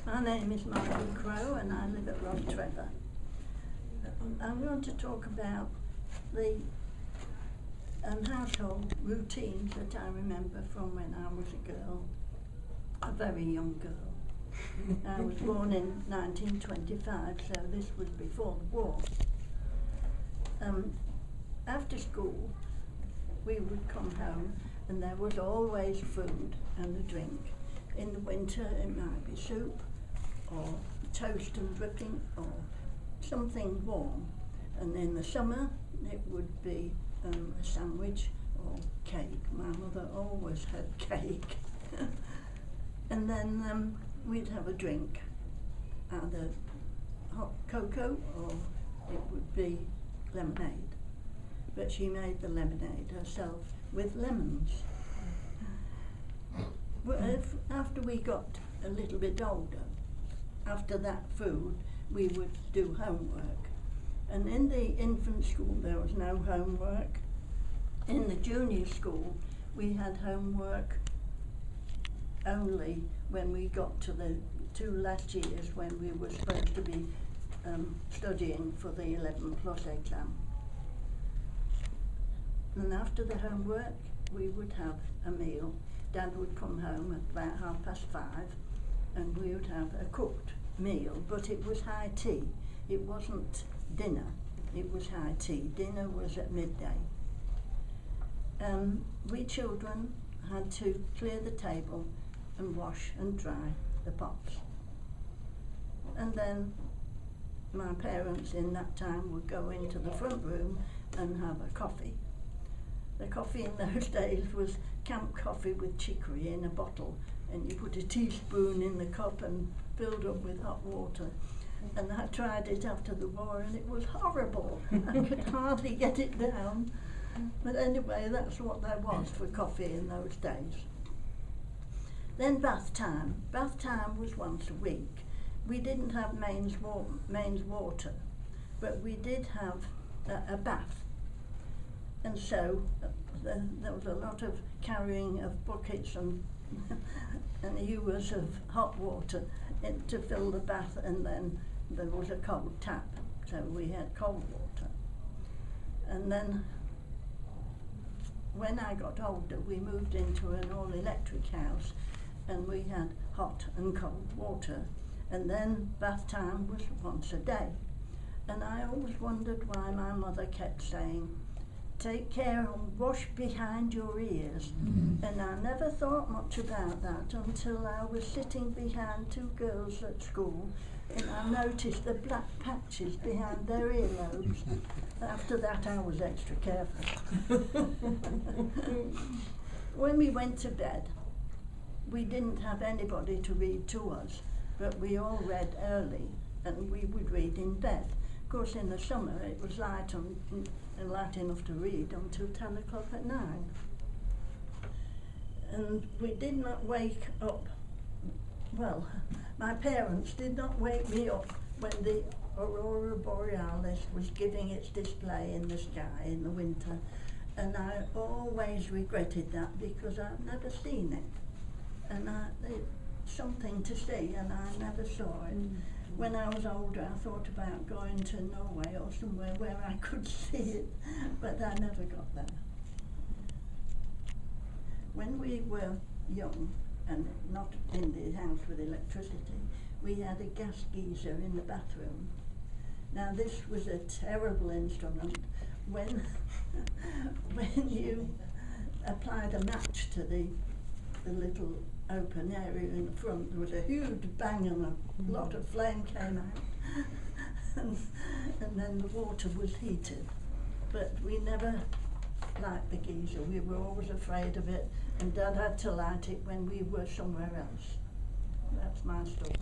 My name is Margaret Crow and I live at Ross Trevor. I'm going to talk about the household routines that I remember from when I was a girl, a very young girl. I was born in 1925, so this was before the war. After school, we would come home and there was always food and a drink. In the winter it might be soup or toast and dripping or something warm, and in the summer it would be a sandwich or cake. My mother always had cake. And then we'd have a drink, either hot cocoa or it would be lemonade. But she made the lemonade herself with lemons. Well, after we got a little bit older, after that food, we would do homework. And in the infant school there was no homework. In the junior school we had homework only when we got to the 2 last years when we were supposed to be studying for the 11+ exam. And after the homework we would have a meal. Dad would come home at about 5:30 and we would have a cooked meal, but it was high tea. It wasn't dinner, it was high tea. Dinner was at midday. We children had to clear the table and wash and dry the pots. And then my parents in that time would go into the front room and have a coffee. The coffee in those days was camp coffee with chicory in a bottle, and you put a teaspoon in the cup and filled up with hot water. And I tried it after the war and it was horrible. I could hardly get it down. But anyway, that's what there was for coffee in those days. Then bath time. Bath time was once a week. We didn't have mains water, but we did have a bath. And so there was a lot of carrying of buckets and ewers of hot water to fill the bath, and then there was a cold tap, so we had cold water. And then when I got older we moved into an all-electric house and we had hot and cold water, and then bath time was once a day. And I always wondered why my mother kept saying, "Take care and wash behind your ears." And I never thought much about that until I was sitting behind 2 girls at school and I noticed the black patches behind their earlobes. After that I was extra careful. When we went to bed, we didn't have anybody to read to us, but we all read early and we would read in bed. Of course in the summer it was light enough to read until 10 o'clock at night. And we did not wake up, well, my parents did not wake me up when the Aurora Borealis was giving its display in the sky in the winter, and I always regretted that because I'd never seen it. And it's something to see and I never saw it. When I was older I thought about going to Norway or somewhere where I could see it, but I never got there. When we were young and not in the house with electricity, we had a gas geyser in the bathroom. Now this was a terrible instrument. When you applied a match to the little open area in the front, there was a huge bang and a lot of flame came out. and then the water was heated. But we never liked the geyser. We were always afraid of it, and Dad had to light it when we were somewhere else. That's my story.